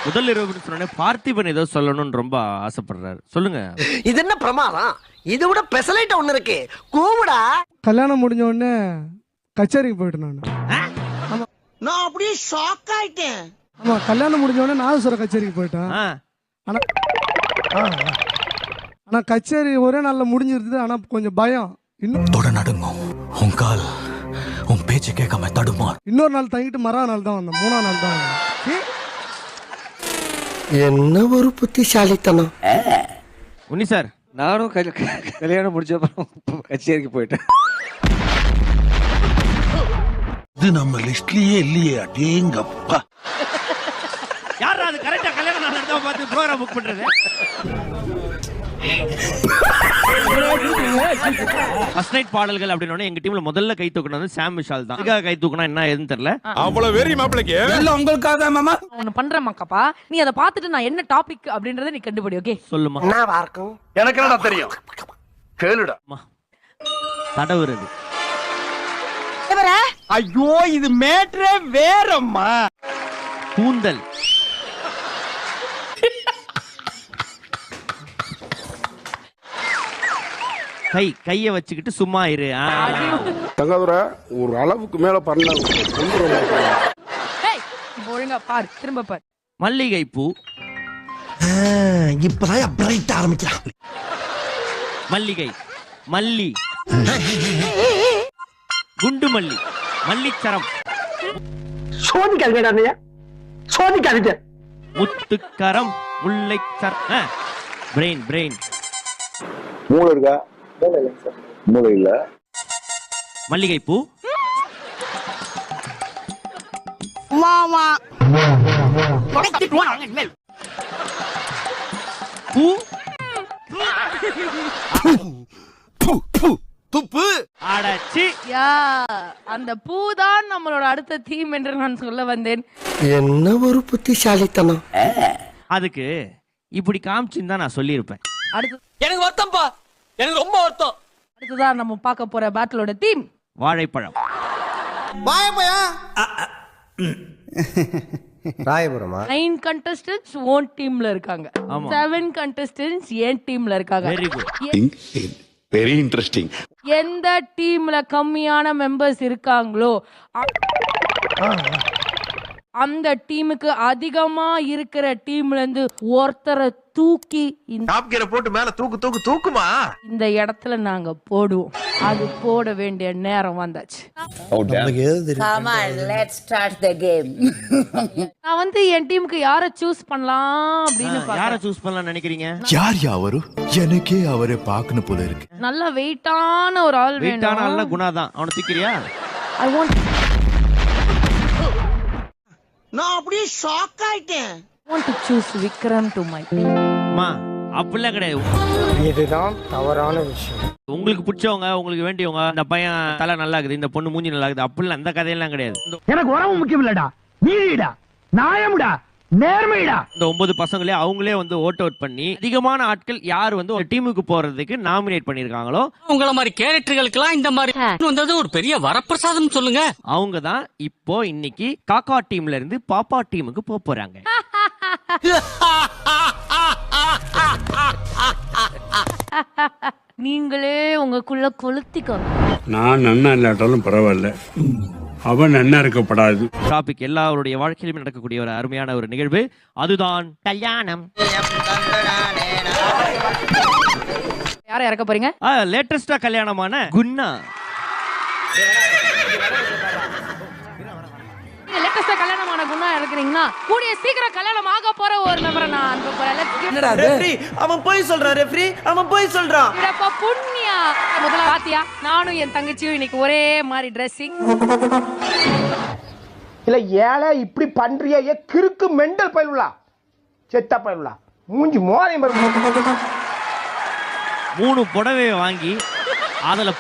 முதல் இரவு சொன்னே பார்த்திபன் ஏதோ சொல்லணும்னு ரொம்ப ஆசைப்படுறாரு. சொல்லுங்க. இது என்ன பிரமாதம்? இதை விட பெசலைட் ஒண்ணு இருக்கு, கூவுடா. கல்யாணம் முடிஞ்ச உடனே கச்சேரிக்கு போயிட்டேன் நான். நான் அப்படியே ஷாக் ஆயிட்டேன். ஆமா, கல்யாணம் முடிஞ்ச உடனே நாதஸ்வர கச்சேரிக்கு போயிட்டேன். ஆனா கச்சேரி ஒரே நாள்ல முடிஞ்சிருது. ஆனா கொஞ்சம் பயம். தொட நடுங்கும், உன் கால் உன் பேச்சு கேட்காம தடுமாறு. இன்னொரு நாள் தங்கிட்டு மறா நாள் தான் வந்தேன். 3ஆம் நாள் தான் வந்தேன். என்ன ஒரு புத்திசாலித்தனம். உன்னி சார், நானும் கல்யாணம் முடிச்ச அப்புறம் கச்சேரிக்கு போயிட்டேன். இது நம்ம லிஸ்ட்லயே இல்லையே. அடேங்கப்பா, யாரா அது கரெக்ட்டா கல்யாணம் நடந்தா பார்த்து ப்ரோகிராம் புக் பண்றது? ஃபர்ஸ்ட் நைட் பாடல்கள் அப்படினோனே எங்க டீம்ல முதல்ல கை தூக்குனது சாம் விஷால் தான். இதுக்காக கை தூக்குனா என்ன ஏதுன்னு தெரியல. அவ்வளவு வெறி மாப்பிளைக்கு எல்லாம் உங்களுக்காக தான் மாமா. ஒன்னு பண்றேன்மாக்கப்பா, நீ அதை பார்த்துட்டு நான் என்ன டாபிக் அப்படின்றத நீ கண்டுபிடி. ஓகே, சொல்லுமா. என்னவா இருக்கும்? எனக்கு என்னடா தெரியும், கேளுடா. தடவுறது. ஐயோ, இது மேட்ரே வேறம்மா. கூந்தல். கைய வச்சுக்கிட்டு சும்மா இரு. தங்கதுரை ஒரு அளவுக்கு மேல பண்ண ஒழுங்கா பாரு, திரும்ப பாரு. மல்லிகை பூ. இப்பதான் பிரைட் ஆரம்பிக்கிறான். மல்லிகை, மல்லி, குண்டு மல்லி, மல்லிச்சரம், சோதிக்காதீங்க, சோதிக்காதீங்க. முத்துக்கரம், முல்லைச்சரம். Brain, brain. மூளை இருக்கா? மூளை இல்ல. மல்லிகை பூ. பூ துப்பு அடச்சி. அந்த பூதான் நம்மளோட அடுத்த தீம் என்று நான் சொல்ல வந்தேன். என்ன ஒரு புத்திசாலித்தனம். அதுக்கு இப்படி காமிச்சுன்னு நான் சொல்லியிருப்பேன். எனக்கு வருத்தம்ப்பா, எனக்கு ரொம்ப வருத்தம். அடுத்ததான் நம்ம பார்க்க போற பேட்டிலோட தீம் வாழைப்பழம். ராயபுரமா? 9 contestants ஓன் டீம்ல இருக்காங்க. 7 contestants என் டீம்ல இருக்காங்க. Very good, very interesting. எந்த டீம்ல கம்மியான மெம்பர்ஸ் இருக்காங்களோ அந்த டீமுக்கு அதிகமா இருக்கிற டீம்ல இருந்து ஒருத்தரை தூக்கி போட்டு மேல தூக்குமா இந்த இடத்துல நாங்க போடுவோம். அது போட வேண்டிய நேரம் வந்தாச்சு. நான் வந்து என் டீமுக்கு யாரை சூஸ் பண்ணலாம் அப்படின்னு யாரை சூஸ் பண்ணலாம் நினைக்கிறீங்க? யார் அவரு? எனக்கே அவரை பார்க்கணும் போல இருக்கு. நல்ல வெயிட்டான ஒரு ஆள் வேணும். வெயிட்டான ஆள்னா குணா தான். அவனை தூக்கிறியா? ஐ வாண்ட் நான் அப்படியே ஷாக் ஆயிட்டேன். to choose Vikram to my team. அம்மா, அப்படிலாம் கிடையாது. இதுதான் தவறான விஷயம். உங்களுக்கு பிடிச்சவங்க, உங்களுக்கு வேண்டியவங்க, இந்த பையன் தலை நல்லா இருக்குது, இந்த பொண்ணு மூஞ்சி நல்லா இருக்குது, அப்படிலாம் அந்த கதையெல்லாம் கிடையாது. எனக்கு உறவு முக்கியம் இல்லடா, நீடா, நியாயம்டா, நேர்மைடா. இந்த 9 பசங்களே அவங்களே வந்து ஓட் அவுட் பண்ணி அதிகமான ஆட்கள் யார் வந்து ஒரு டீமுக்கு போறதுக்கு நாமினேட் பண்ணிருக்காங்களோ, உங்கள மாதிரி கேரக்டர்களுக்கெல்லாம் இந்த மாதிரி வந்தது ஒரு பெரிய வரப்பிரசாதம் சொல்லுங்க. அவங்க தான் இப்போ இன்னைக்கு காக்கா டீம்ல இருந்து பாப்பா டீமுக்கு போறாங்க. நீங்களே உங்களுக்குள்ள கொளுத்திக்கோங்க. நான் நன்னா இல்லாட்டாலும் பரவாயில்ல, அவன் நன்னா இருக்கப்படாது. டாபிக் எல்லாருடைய வாழ்க்கையிலும் நடக்கக்கூடிய ஒரு அருமையான ஒரு நிகழ்வு, அதுதான் கல்யாணம். யாரை இறக்க போறீங்க? லேட்டஸ்டா கல்யாணமான குணா. லேட்டஸ்டா கல்யாணமான குணா இறக்குறீங்கன்னா கூடிய சீக்கிரம் கல்யாணம் ஆக போற ஒரு நபரை நான் அனுப்ப போறேன். அவன் போய் சொல்றான் ரெஃப்ரி, அவன் போய் சொல்றான். புண்ணியா, முதல்ல பாத்தியா, நானும் என் தங்கச்சியும் இன்னைக்கு ஒரே மாதிரி ட்ரெஸ்ஸிங். இல்ல ஏழை இப்படி பண்றியே, கிறுக்கு மெண்டல் பயிலுலா, செத்த பயிலுலா, மூஞ்சி மோரையும் 3 புடவையை வாங்கி அதுல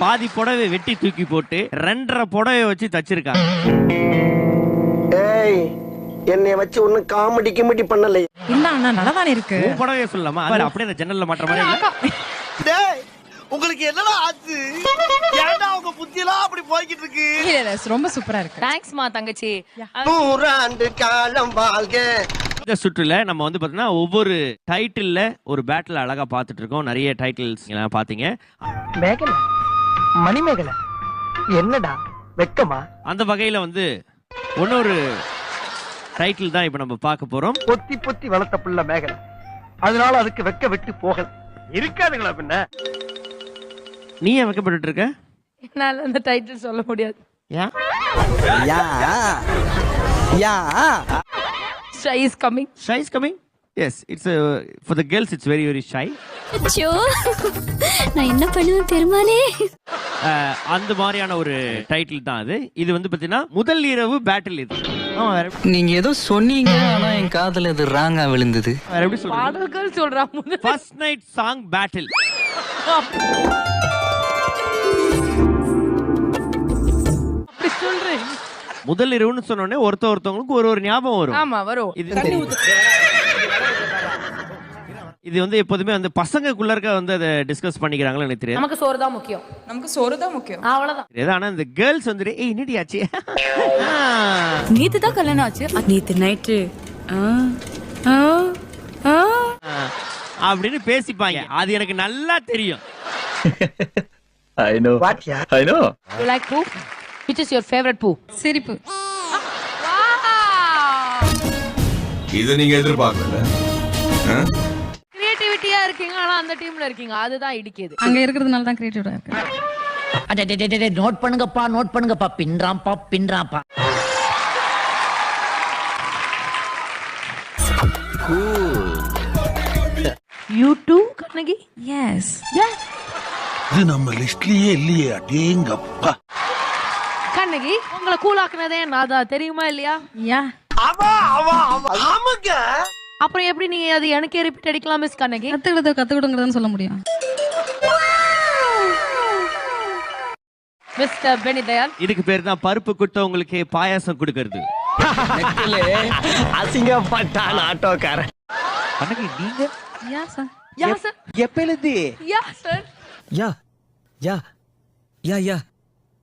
பாதி புடவை வெட்டி தூக்கி போட்டு 2.5 புடவை வச்சு தச்சிருக்காங்க. ஏய், என்னைய வச்சு ஒண்ணு காமெடி கிமெடி பண்ணல. இல்ல அண்ணா, நல்லாதானே இருக்கு. புடவையை சொல்லலாமா? அப்படியே அந்த ஜன்னல்ல மாற்ற மாதிரி இல்ல. டேய், உங்களுக்கு என்னடா ஆச்சு? ஏன்டா உங்க புத்தியெல்லாம் அப்படி போய்கிட்டு இருக்கு? ரொம்ப சூப்பரா இருக்கு. தேங்க்ஸ்மா தங்கச்சி. 100 ஆண்டு காலம் வாழ்க. இந்த சுற்றுல நம்ம வந்து பாத்தீங்கன்னா ஒவ்வொரு டைட்டில்ல ஒரு பேட்டில் அழகா பார்த்துட்டு இருக்கோம். நிறைய டைட்டில்ஸ் எல்லாம் பாத்தீங்க. மேகலை, மணிமேகலை, என்னடா வெக்கமா? அந்த வகையில வந்து இன்னொரு டைட்டில் தான் இப்ப நம்ம பார்க்க போறோம். பொத்தி பொத்தி வளர்த்த புள்ள மேகலை, அதனால அதுக்கு வெக்க விட்டு போகல இருக்காதுங்களா பின்ன? நீ ஏன் வைக்கப்பட்டு இருக்க? என்னால அந்த டைட்டில் சொல்ல முடியாது. ஏன்? Shy is coming. Shy is coming? Yes, it's for the girls it's very very shy. அச்சோ நான் என்ன பண்ணுவேன் பெருமானே. அந்த மாதிரியான ஒரு டைட்டில் தான் அது. இது வந்து பாத்தீங்கன்னா முதல் இரவு பேட்டில் இது. நீங்க ஏதோ சொன்னீங்க ஆனா என் காதுல இது ராங்கா விழுந்தது. வேற எப்படி சொல்றது? பாடல்கள் சொல்றா முதல்ல. First night song battle. அப்படி சொல்றேன். முதல் இரவுன்னு சொன்ன உடனே ஒருத்தவங்களுக்கு ஒரு ஞாபகம் வரும். ஆமா வரும். இது வந்து எப்போதுமே வந்து பசங்களுக்குள்ள இருக்க வந்து அதை டிஸ்கஸ் பண்ணிக்கிறாங்களா எனக்கு தெரியாது. நமக்கு சோறு தான் முக்கியம். நமக்கு சோறு தான் முக்கியம். அவ்வளவுதான். ஆனா இந்த கேர்ள்ஸ் வந்து ஏய் என்னடி ஆச்சு? நேத்து தான் கல்யாணம் ஆச்சு. நேத்து நைட்டு அப்படின்னு பேசிப்பாங்க. அது எனக்கு நல்லா தெரியும். I know. I know. You like poo? Which is your favorite poo? சிரிப்பு. இத நீங்க எதிர்பார்க்கல. கிரியேட்டிவிட்டியா இருக்கீங்க ஆனா அந்த டீம்ல இருக்கீங்க. அதுதான் இடிக்குது. அங்க இருக்கிறதுனால தான் கிரியேட்டிவா இருக்கு. நோட் பண்ணுங்கப்பா பின்றாம்பா. You too, Kannagi? Yes. Yes. இது நம்ம லிஸ்ட்லயே இல்லையே. அடேங்கப்பா. கண்ணகி உங்களை கூலாக்குனதே நான் தான், தெரியுமா இல்லையா? யா. ஆமாங்க. அப்புறம் எப்படி நீங்க அது எனக்கே ரிப்பீட் அடிக்கலாம் மிஸ் கண்ணகி? கத்துக்கிடுங்கறதுன்னு சொல்ல முடியும். மிஸ்டர் பெனிதயாள், இதுக்கு பேர் தான் பருப்பு குட்டவங்களுக்கு பாயாசம் கொடுக்கிறது. அசிங்கப்பட்டான் ஆட்டோக்காரன். கண்ணகி நீங்க யா sir. Yeah sir. எப்பெழுதி? Yeah sir. Yeah. Yeah. Yeah, yeah.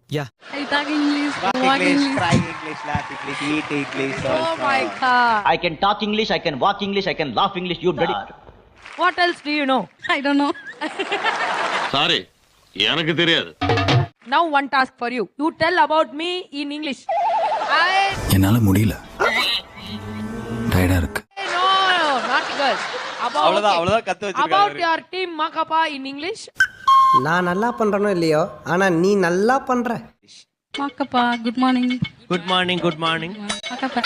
Yeah. I talk English. Walk English, cry English, laugh English, eat English. Oh my god. I can talk English, I can walk English, I can laugh English. You ready? What else do you know? I don't know. Sorry, எனக்கு தெரியாது. Now one task for you. You tell about me in English. என்னால முடியல. டயர்டா இருக்கு. No, not girls. அவ்வளவுதான் கத்து வச்சிருக்காரு. About your team Makapa in English. நான் நல்லா பண்றனோ இல்லையோ, ஆனா நீ நல்லா பண்ற. மாக்கப்பா, good morning. Good morning good morning. மாக்கப்பா.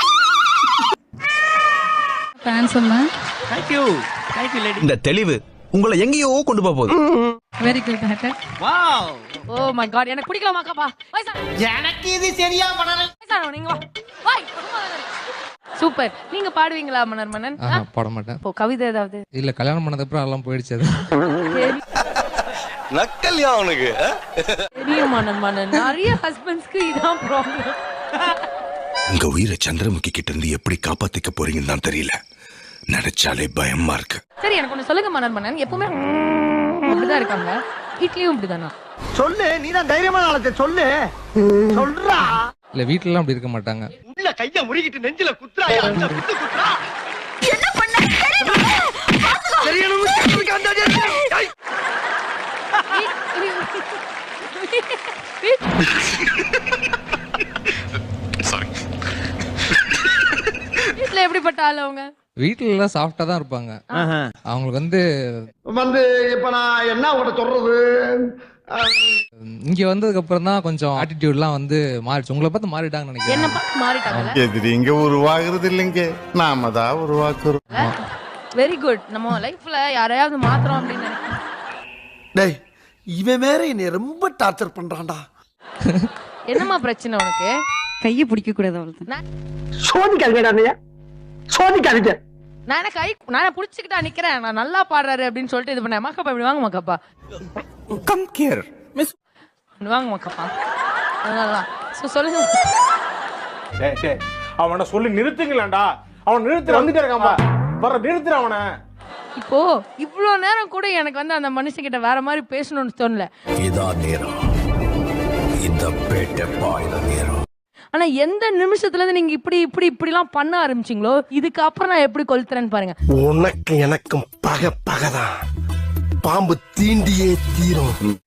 ஆன்சர்மா. Thank you lady. இந்த தெளிவு உங்களை எங்கேயோ கொண்டு போக போகுது. Very good hacker. Wow. Oh my god, எனக்கு பிடிக்கல Makapa. எனக்கு இது சரியா பண்ணல. நீங்க வா. வாய். சூப்பர். நீங்க பாடுவீங்களா மன்னர் மன்னன்? பாட மாட்டேன். இப்போ கவிதை ஏதாவது? இல்ல கல்யாணம் பண்ணதுக்கு அப்புறம் எல்லாம் போயிடுச்சு அது. நக்கல்யா அவனுக்கு. தெரியும் மன்னர் மன்னன். நிறைய ஹஸ்பண்ட்ஸ்க்கு இதான் ப்ராப்ளம். உங்க உயிரை சந்திரமுகி கிட்ட இருந்து எப்படி காப்பாத்திக்க போறீங்கன்னு தான் தெரியல. நினைச்சாலே பயமா இருக்கு. சரி எனக்கு ஒண்ணு சொல்லுங்க மன்னர் மன்னன். எப்பவுமே இப்படிதான் இருக்காங்க. வீட்லயும் இப்படிதானா? சொல்லு, நீதான் தைரியமான ஆளத்தை சொல்லு. சொல்றா. இல்ல வீட்ல எல்லாம் அப்படி இருக்க மாட்டாங்க. உள்ள கைய முறிக்கிட்டு நெஞ்சில குத்துறாயா? குத்துறா. என்ன பண்ண? தெரியணும். சாரி. வீட்ல எப்படிப்பட்ட ஆளு அவங்க? வீட்ல எல்லாம் சாஃப்ட்டா தான் இருப்பாங்க. அவங்களுக்கு வந்து இப்ப நான் என்ன உங்கள்ட்ட சொல்றது? இங்க வந்ததுக்கு அப்புறம் தான் கொஞ்சம் ஆட்டிடியூட்லாம் வந்து மாறிடுச்சு. உங்களை பார்த்து மாறிட்டாங்கன்னு என்ன நினைக்கிறேன். பார்த்து மாறிட்டாங்கல்ல? எதிரி இங்க உருவாகிறது இல்லைங்க, நாம தான் உருவாக்குறோம். Very good. நம்ம லைஃப்ல யாரையாவது மாத்துறோம் அப்படின்னு நினைக்கிறேன். டேய், இவன் வேற என்னை ரொம்ப டார்ச்சர் பண்றான்டா. என்னம்மா பிரச்சனை உனக்கு? கையை பிடிக்க கூடாது அவ்வளவுதான். சோதிக்காதீங்க, சோதிக்காதீங்க. நான் புடிச்சுக்கிட்டா நிக்கிறேன். நான் நல்லா பாடுறாரு அப்படின்னு சொல்லிட்டு இது பண்ண. மாக்கப்பா இப்படி வாங்க மாக்கப்பா. Come here miss. வாங்க மாக்கப்பா. அதனாலதான். சொல்லுங்க. அவனை சொல்லி நிறுத்துங்களேன்டா. அவன் நிறுத்தி வந்துட்டே இருக்கான்பா. வர நிறுத்துற அவனை. இப்போ இவ்ளோ நேரம் கூட எனக்கு வந்து அந்த மனுஷங்கிட்ட வேற மாதிரி பேசணும்னு தோணல. இதான் நேரம். இந்த ஆனா எந்த நிமிஷத்துல இருந்து நீங்க இப்படிலாம் பண்ண ஆரம்பிச்சீங்களோ இதுக்கு அப்புறம் நான் எப்படி கொளுத்துறேன்னு பாருங்க. உனக்கு எனக்கும் பகதான் பாம்பு தீண்டியே தீரும்.